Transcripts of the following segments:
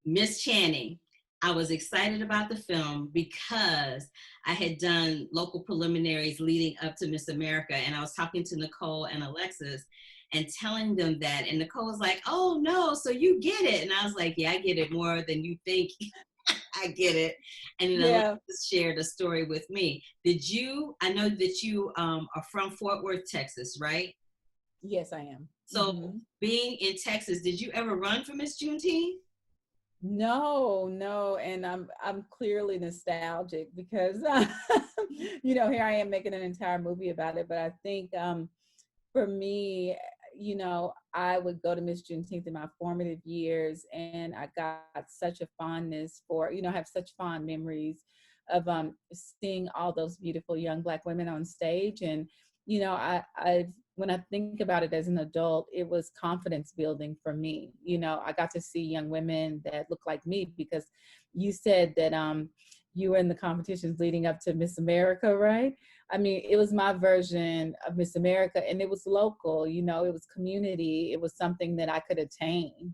Miss Channing, I was excited about the film because I had done local preliminaries leading up to Miss America, and I was talking to Nicole and Alexis and telling them that, and Nicole was like, oh no, so you get it. And I was like, yeah, I get it more than you think. I get it. And then Alexis shared a story with me. I know that you are from Fort Worth, Texas, right? Yes, I am. So being in Texas, did you ever run for Miss Juneteenth? No, and I'm clearly nostalgic because here I am making an entire movie about it. But I think for me, I would go to Miss Juneteenth in my formative years, and I got such a fondness for, have such fond memories of seeing all those beautiful young Black women on stage. And I when I think about it as an adult, it was confidence building for me. I got to see young women that look like me, because you said that you were in the competitions leading up to Miss America, right? I mean, it was my version of Miss America, and it was local, it was community. It was something that I could attain.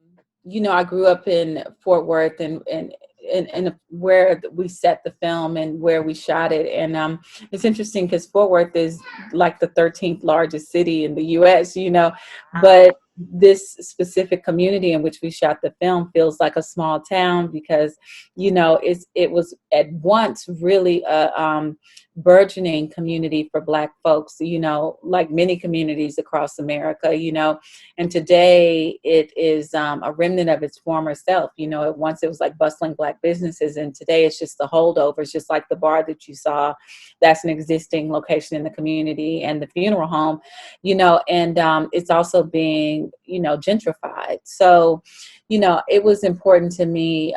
I grew up in Fort Worth, and where we set the film and where we shot it. And it's interesting because Fort Worth is like the 13th largest city in the US, but this specific community in which we shot the film feels like a small town, because it was at once really a burgeoning community for Black folks, like many communities across America, and today it is a remnant of its former self. Once it was like bustling Black businesses, and today it's just the holdovers, just like the bar that you saw. That's an existing location in the community, and the funeral home, and it's also being, gentrified. So, it was important to me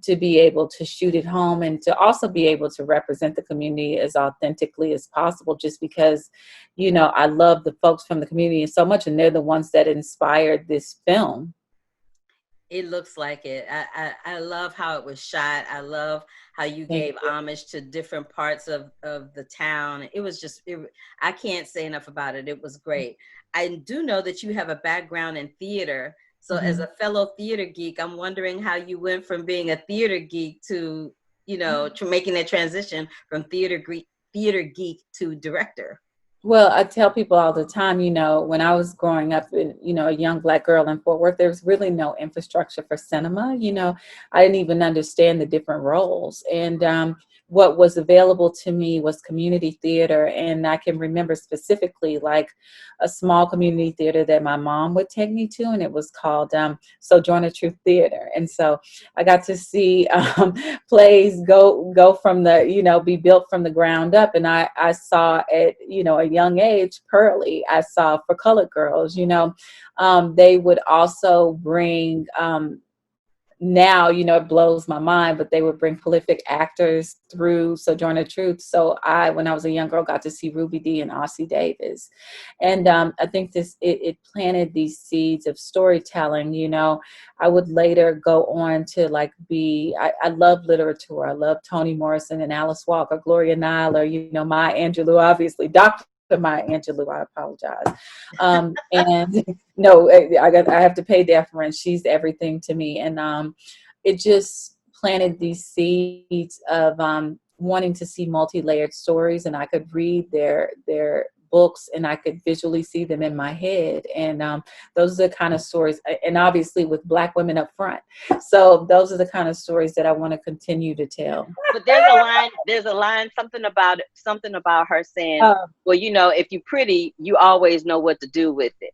to be able to shoot at home, and to also be able to represent the community as authentically as possible, just because, I love the folks from the community so much, and they're the ones that inspired this film. It looks like it. I love how it was shot. I love how you gave homage to different parts of the town. It was just, I can't say enough about it. It was great. I do know that you have a background in theater. So as a fellow theater geek, I'm wondering how you went from being a theater geek to, to making that transition from theater geek to director. Well, I tell people all the time, when I was growing up, a young Black girl in Fort Worth, there was really no infrastructure for cinema. I didn't even understand the different roles. And what was available to me was community theater. And I can remember specifically like a small community theater that my mom would take me to, and it was called Sojourner Truth Theater. And so I got to see plays go from the, be built from the ground up. And I saw at, a young age, Pearly, I saw For Colored Girls, they would also bring, now, it blows my mind, but they would bring prolific actors through Sojourner Truth. So when I was a young girl, got to see Ruby Dee and Ossie Davis. And I think it planted these seeds of storytelling. I would later go on to I love literature. I love Toni Morrison and Alice Walker, Gloria Nyler, Maya Angelou, obviously, Dr. Maya Angelou, I apologize. And no, I have to pay deference. She's everything to me. And it just planted these seeds of wanting to see multi-layered stories, and I could read their books, and I could visually see them in my head. And those are the kind of stories, and obviously with Black women up front. So those are the kind of stories that I want to continue to tell. But there's a line, something about her saying, well, if you're pretty, you always know what to do with it.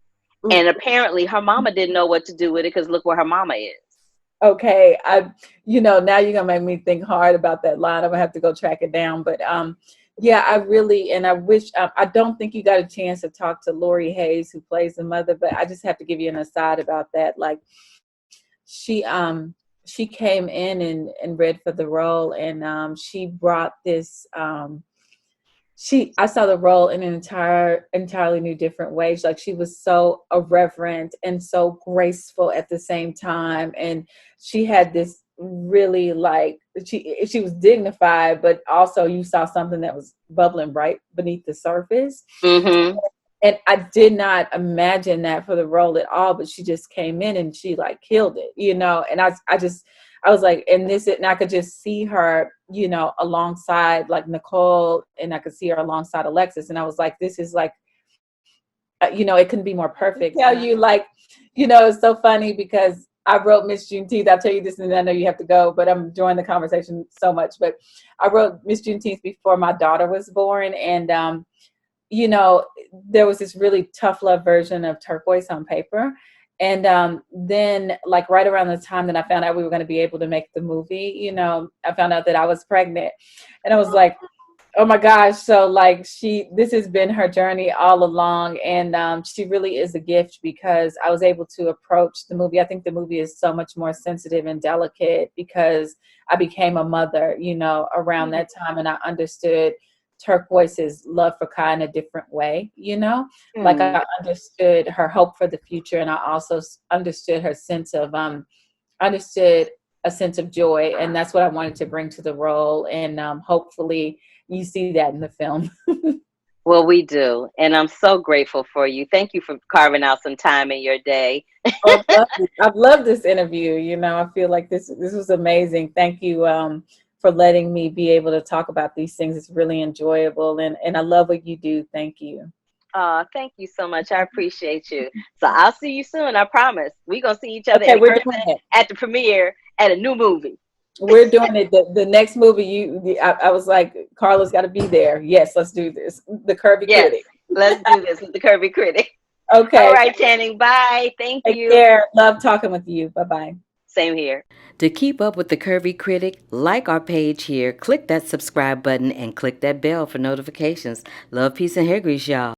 And apparently her mama didn't know what to do with it, because look where her mama is. Okay. Now you're going to make me think hard about that line. I'm going to have to go track it down. But yeah, I really, and I wish, I don't think you got a chance to talk to Laurie Hayes, who plays the mother, but I just have to give you an aside about that. Like, she came in and read for the role, and she brought this, I saw the role in an entirely new, different way. Like, she was so irreverent and so graceful at the same time. And she had this really she was dignified, but also you saw something that was bubbling right beneath the surface. And I did not imagine that for the role at all, but she just came in and she like killed it, you know. And I was like, and I could just see her, you know, alongside like Nicole, and I could see her alongside Alexis. And I was like, this is like, you know, it couldn't be more perfect. Tell you, like, you know, it's so funny because I wrote Miss Juneteenth. I'll tell you this, and I know you have to go, but I'm enjoying the conversation so much. But I wrote Miss Juneteenth before my daughter was born, and you know, there was this really tough love version of Turquoise on paper. And then, like, right around the time that I found out we were going to be able to make the movie, you know, I found out that I was pregnant. And I was like, oh my gosh. So, like, this has been her journey all along. And she really is a gift because I was able to approach the movie. I think the movie is so much more sensitive and delicate because I became a mother, you know, around that time. And I understood Turquoise's love for Kai in a different way, you know, like I understood her hope for the future, and I also understood her sense of understood a sense of joy, and that's what I wanted to bring to the role, and hopefully you see that in the film. Well, we do, and I'm so grateful for you. Thank you for carving out some time in your day. Oh, I've loved this interview. You know, I feel like this was amazing. Thank you for letting me be able to talk about these things. It's really enjoyable, and I love what you do. Thank you. Thank you so much. I appreciate you. So I'll see you soon. I promise. We're going to see each other Okay, in we're person doing it. at the premiere at a new movie. We're doing it. The next movie, I was like, Carla's got to be there. Yes, let's do this. The Curvy Critic. Let's do this with the Curvy Critic. Okay. All right, Channing. Bye. Thank you. Take care. Love talking with you. Bye-bye. Same here. To keep up with the Curvy Critic, like our page here, click that subscribe button, and click that bell for notifications. Love, peace, and hair grease, y'all.